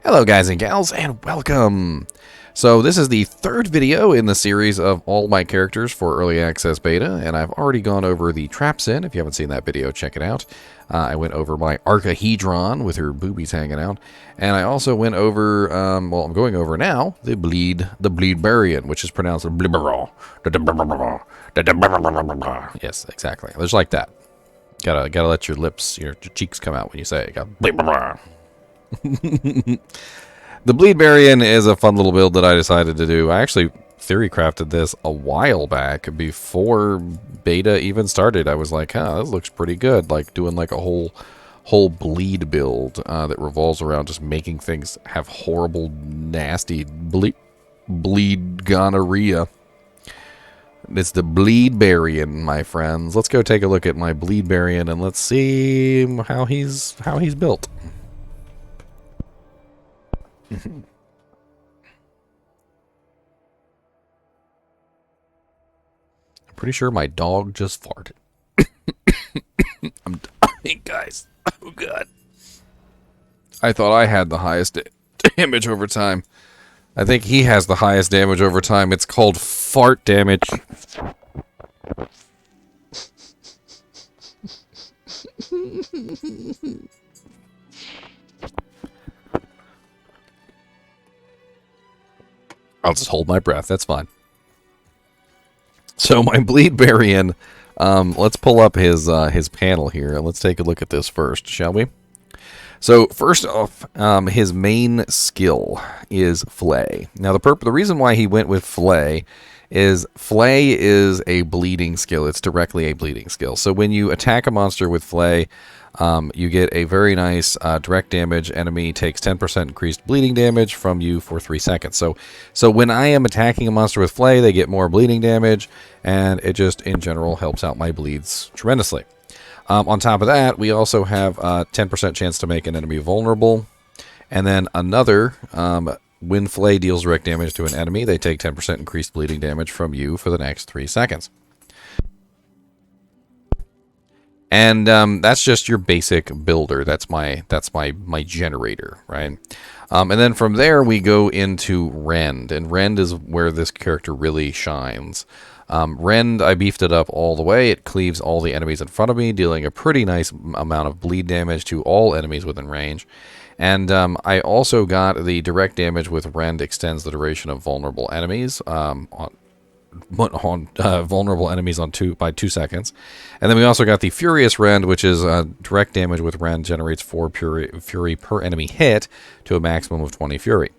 Hello guys and gals, and welcome! So this is the third video in the series of all my characters for Early Access Beta, and I've already gone over the Traps In. If you haven't seen that video, check it out. I went over my Archahedron with her boobies hanging out, and I also went over, well, I'm going over now, the BleedBarian, which is pronounced BleedBarian. Yes, exactly. Just like that. Gotta let your lips, your cheeks come out when you say it. BleedBarian. The BleedBarian is a fun little build that I decided to do. I actually theory crafted this a while back before beta even started. I was like, huh, this looks pretty good. Like doing like a whole bleed build that revolves around just making things have horrible, nasty bleed gonorrhea. It's the BleedBarian, my friends. Let's go take a look at my BleedBarian and let's see how he's built. I'm pretty sure my dog just farted. I'm dying, guys. Oh, God. I thought I had the highest damage over time. I think he has the highest damage over time. It's called fart damage. I'll just hold my breath. That's fine. So my BleedBarian, let's pull up his panel here and let's take a look at this first, shall we? So first off, his main skill is Flay. Now the reason why he went with Flay is a bleeding skill. It's directly a bleeding skill. So when you attack a monster with Flay, you get a very nice direct damage. Enemy takes 10% increased bleeding damage from you for 3 seconds. So when I am attacking a monster with Flay, they get more bleeding damage, and it just, in general, helps out my bleeds tremendously. On top of that, we also have a 10% chance to make an enemy vulnerable. And then another, when Flay deals direct damage to an enemy, they take 10% increased bleeding damage from you for the next 3 seconds. And that's just your basic builder. That's my generator, right? And then from there we go into Rend, and Rend is where this character really shines. Rend, I beefed it up all the way. It cleaves all the enemies in front of me, dealing a pretty nice amount of bleed damage to all enemies within range. And I also got the direct damage with Rend extends the duration of vulnerable enemies vulnerable enemies by 2 seconds. And then we also got the Furious Rend, which is direct damage with Rend generates 4 fury per enemy hit to a maximum of 20 fury.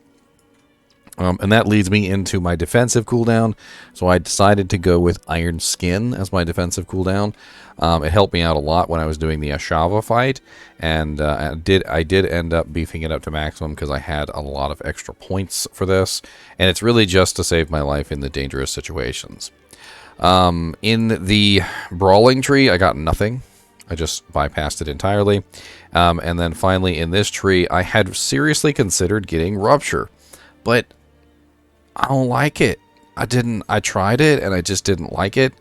And that leads me into my defensive cooldown. So I decided to go with Iron Skin as my defensive cooldown. It helped me out a lot when I was doing the Ashava fight, and I did end up beefing it up to maximum because I had a lot of extra points for this, and it's really just to save my life in the dangerous situations. In the Brawling tree, I got nothing. I just bypassed it entirely. And then finally in this tree, I had seriously considered getting Rupture, but I don't like it. I tried it and I just didn't like it.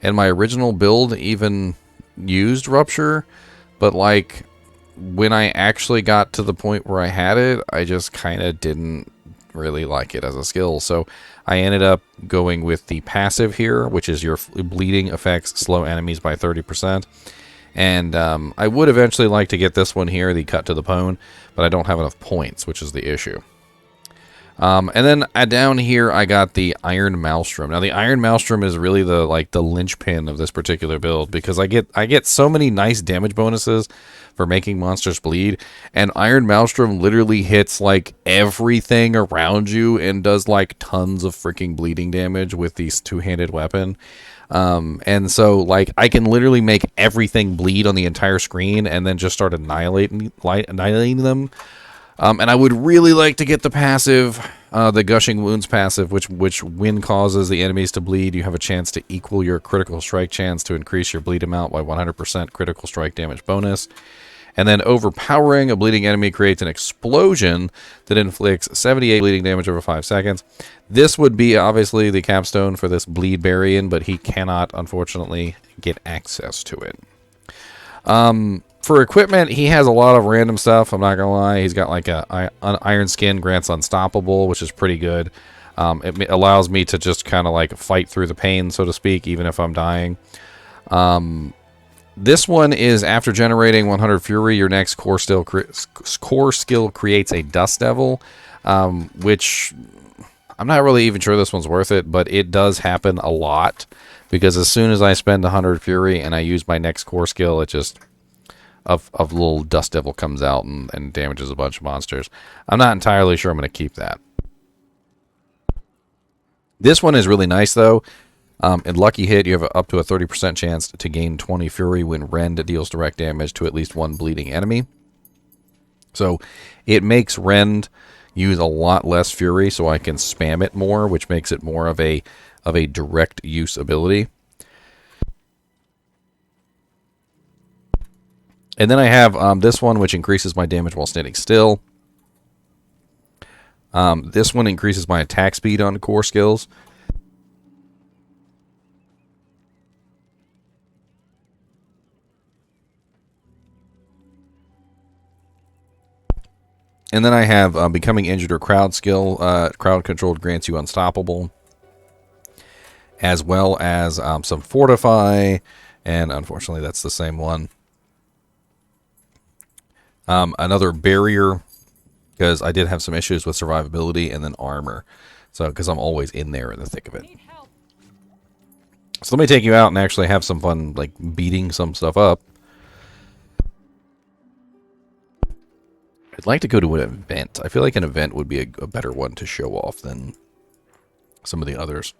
And my original build even used Rupture, but like when I actually got to the point where I had it, I just kind of didn't really like it as a skill. So I ended up going with the passive here, which is your bleeding effects slow enemies by 30%. And I would eventually like to get this one here, the Cut to the Bone, but I don't have enough points, which is the issue. And then down here I got the Iron Maelstrom. Now the Iron Maelstrom is really the linchpin of this particular build, because I get so many nice damage bonuses for making monsters bleed, and Iron Maelstrom literally hits like everything around you and does like tons of freaking bleeding damage with these two-handed weapon. And so like I can literally make everything bleed on the entire screen and then just start annihilating them. And I would really like to get the passive, the Gushing Wounds passive, which when causes the enemies to bleed, you have a chance to equal your critical strike chance to increase your bleed amount by 100% critical strike damage bonus. And then Overpowering a bleeding enemy creates an explosion that inflicts 78 bleeding damage over 5 seconds. This would be obviously the capstone for this BleedBarian, but he cannot, unfortunately, get access to it. For equipment, he has a lot of random stuff. I'm not gonna lie. He's got like an iron skin grants unstoppable, which is pretty good. It allows me to just kind of like fight through the pain, so to speak, even if I'm dying. This one is after generating 100 fury, your next core skill creates a dust devil, which I'm not really even sure this one's worth it, but it does happen a lot because as soon as I spend 100 fury and I use my next core skill, it just a little dust devil comes out and damages a bunch of monsters. I'm not entirely sure I'm going to keep that. This one is really nice though. In Lucky Hit, you have up to a 30% chance to gain 20 fury when Rend deals direct damage to at least one bleeding enemy. So it makes Rend use a lot less fury, so I can spam it more, which makes it more of a direct use ability. And then I have this one, which increases my damage while standing still. This one increases my attack speed on core skills. And then I have Becoming Injured or Crowd skill. Crowd controlled grants you Unstoppable. As well as some Fortify. And unfortunately, that's the same one. Another Barrier, because I did have some issues with survivability, and then Armor. So, because I'm always in there in the thick of it. So let me take you out and actually have some fun, like, beating some stuff up. I'd like to go to an event. I feel like an event would be a better one to show off than some of the others.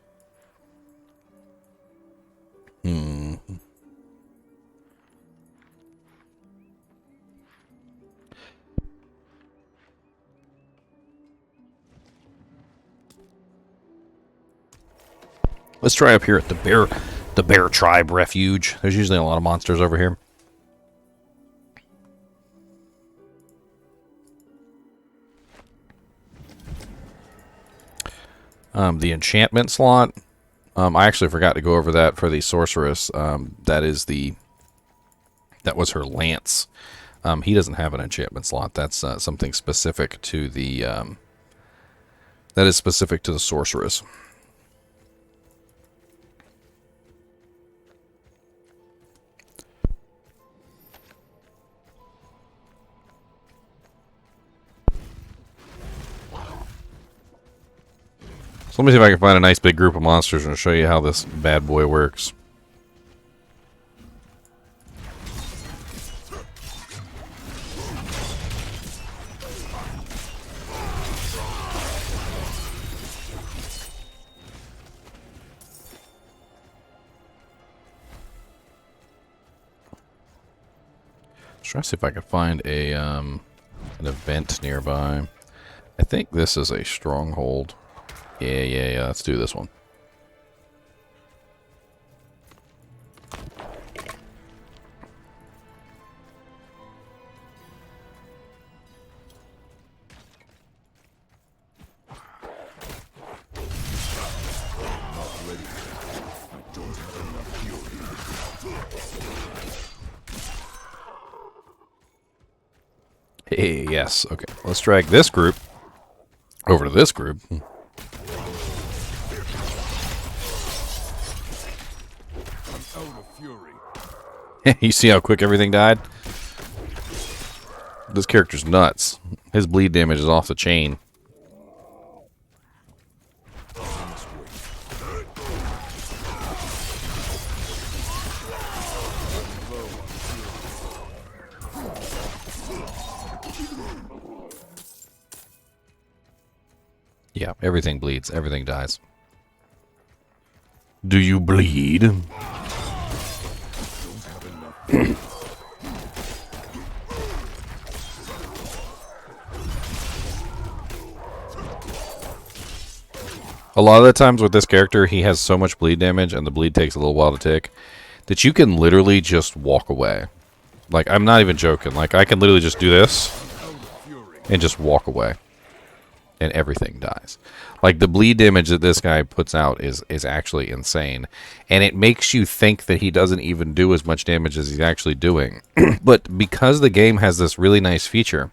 Let's try up here at the Bear Tribe Refuge. There's usually a lot of monsters over here. The enchantment slot. I actually forgot to go over that for the sorceress. That was her lance. He doesn't have an enchantment slot. That's something specific to the. That is specific to the sorceress. So let me see if I can find a nice big group of monsters and show you how this bad boy works. Let's try to see if I can find a an event nearby. I think this is a stronghold. Yeah. Let's do this one. Hey, yes. Okay, let's drag this group over to this group. You see how quick everything died? This character's nuts. His bleed damage is off the chain. Yeah, everything bleeds. Everything dies. Do you bleed? A lot of the times with this character, he has so much bleed damage, and the bleed takes a little while to tick, that you can literally just walk away. Like, I'm not even joking. Like, I can literally just do this and just walk away. and everything dies. Like, the bleed damage that this guy puts out is actually insane, and it makes you think that he doesn't even do as much damage as he's actually doing. But because the game has this really nice feature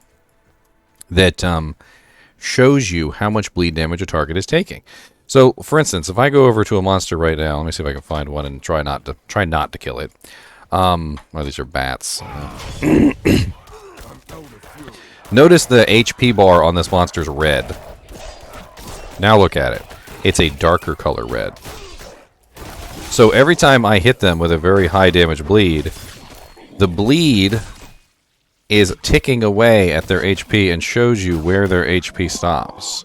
that shows you how much bleed damage a target is taking. So, for instance, if I go over to a monster right now, let me see if I can find one and try not to kill it. Well, these are bats. Notice the HP bar on this monster's red. Now look at it. It's a darker color red. So every time I hit them with a very high damage bleed, the bleed is ticking away at their HP and shows you where their HP stops.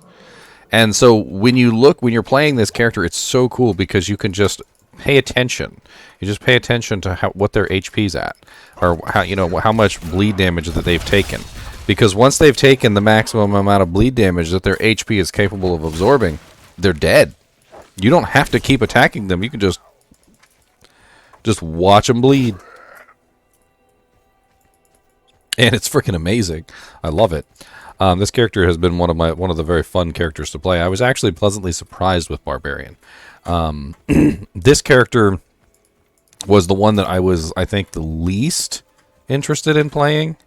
And so when you're playing this character, it's so cool because you can just pay attention. You just pay attention to what their HP's at, or how much bleed damage that they've taken. Because once they've taken the maximum amount of bleed damage that their HP is capable of absorbing, they're dead. You don't have to keep attacking them. You can just watch them bleed. And it's freaking amazing. I love it. This character has been one of the very fun characters to play. I was actually pleasantly surprised with Barbarian. This character was the one that I think, the least interested in playing,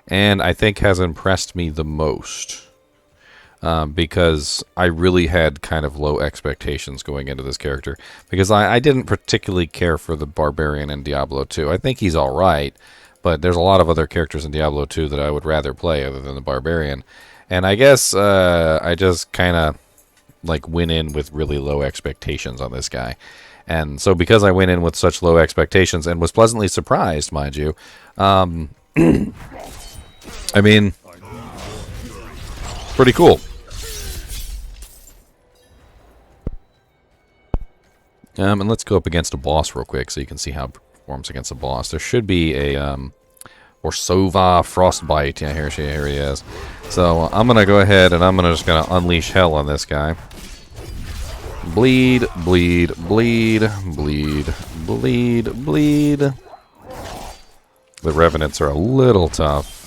and I think has impressed me the most. Because I really had kind of low expectations going into this character. Because I didn't particularly care for the Barbarian in Diablo 2. I think he's alright, but there's a lot of other characters in Diablo 2 that I would rather play other than the Barbarian. And I guess I just kind of went in with really low expectations on this guy. And so because I went in with such low expectations and was pleasantly surprised, mind you, I mean, pretty cool. And let's go up against a boss real quick so you can see how it performs against a boss. There should be a Orsova Frostbite. Yeah, here he is. So I'm gonna go ahead and I'm just gonna unleash hell on this guy. Bleed, bleed, bleed, bleed, bleed, bleed. The Revenants are a little tough.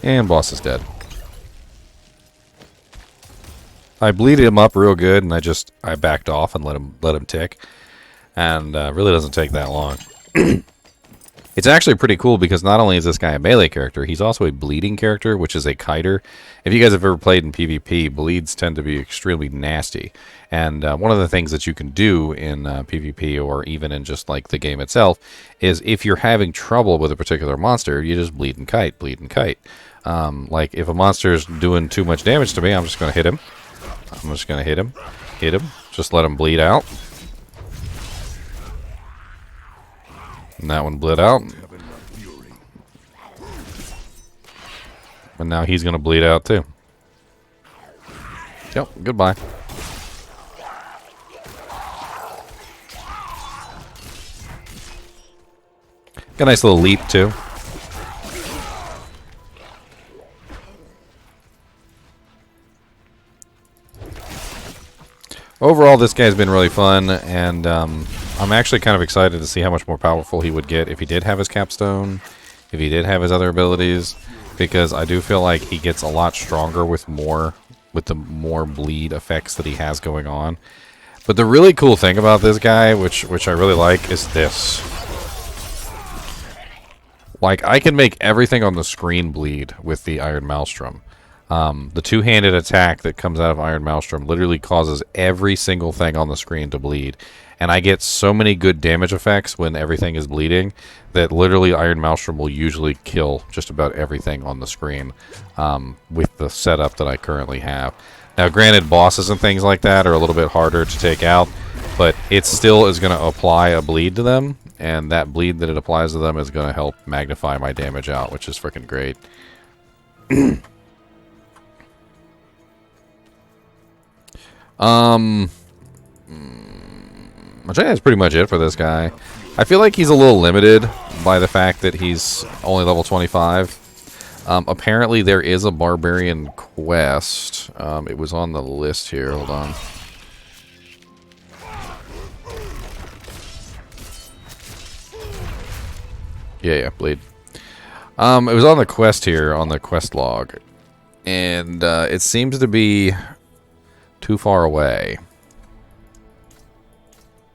And boss is dead. I bleeded him up real good, and I backed off and let him tick, and really doesn't take that long. It's actually pretty cool because not only is this guy a melee character, he's also a bleeding character, which is a kiter. If you guys have ever played in PvP, bleeds tend to be extremely nasty, and one of the things that you can do in PvP or even in just like the game itself is if you're having trouble with a particular monster, you just bleed and kite, bleed and kite. Like if a monster's doing too much damage to me, I'm just going to hit him. I'm just going to hit him, just let him bleed out. And that one bled out. And now he's going to bleed out too. Yep, goodbye. Got a nice little leap too. Overall, this guy's been really fun, and I'm actually kind of excited to see how much more powerful he would get if he did have his capstone, if he did have his other abilities, because I do feel like he gets a lot stronger with the more bleed effects that he has going on. But the really cool thing about this guy, which I really like, is this. Like, I can make everything on the screen bleed with the Iron Maelstrom. The two-handed attack that comes out of Iron Maelstrom literally causes every single thing on the screen to bleed. And I get so many good damage effects when everything is bleeding that literally Iron Maelstrom will usually kill just about everything on the screen with the setup that I currently have. Now, granted, bosses and things like that are a little bit harder to take out, but it still is going to apply a bleed to them, and that bleed that it applies to them is going to help magnify my damage out, which is freaking great. I think that's pretty much it for this guy. I feel like he's a little limited by the fact that he's only level 25. Apparently there is a Barbarian quest. It was on the list here. Hold on. Yeah, bleed. It was on the quest here, on the quest log. And it seems to be too far away.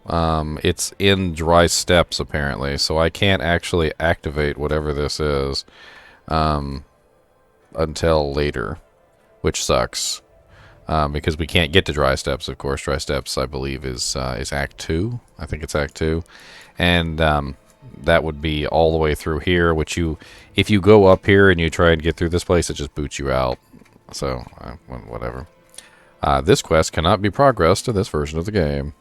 It's in dry steppes, apparently, so I can't actually activate whatever this is until later, which sucks. Because we can't get to dry steppes, of course. Dry steppes, I believe, is Act 2. I think it's Act 2. And that would be all the way through here, which if you go up here and you try and get through this place, it just boots you out. So, whatever. This quest cannot be progressed in this version of the game.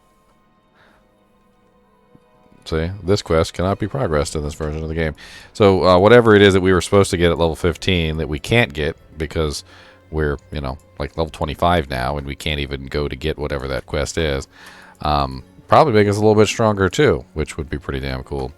See, this quest cannot be progressed in this version of the game. So, whatever it is that we were supposed to get at level 15 that we can't get because we're, you know, like level 25 now and we can't even go to get whatever that quest is, probably make us a little bit stronger too, which would be pretty damn cool.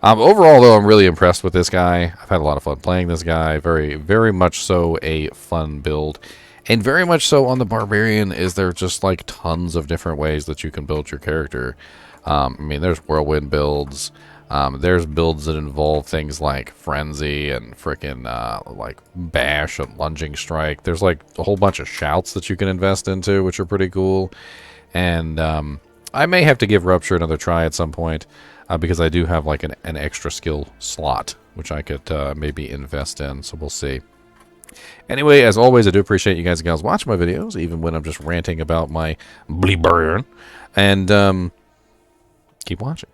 Overall, though, I'm really impressed with this guy. I've had a lot of fun playing this guy. Very, very much so a fun build. And very much so on the Barbarian is there just like tons of different ways that you can build your character. I mean, there's whirlwind builds. There's builds that involve things like Frenzy and frickin' like Bash and Lunging Strike. There's like a whole bunch of shouts that you can invest into, which are pretty cool. And I may have to give Rupture another try at some point because I do have like an extra skill slot, which I could maybe invest in. So we'll see. Anyway, as always, I do appreciate you guys and gals watching my videos, even when I'm just ranting about my BleedBarian. And keep watching.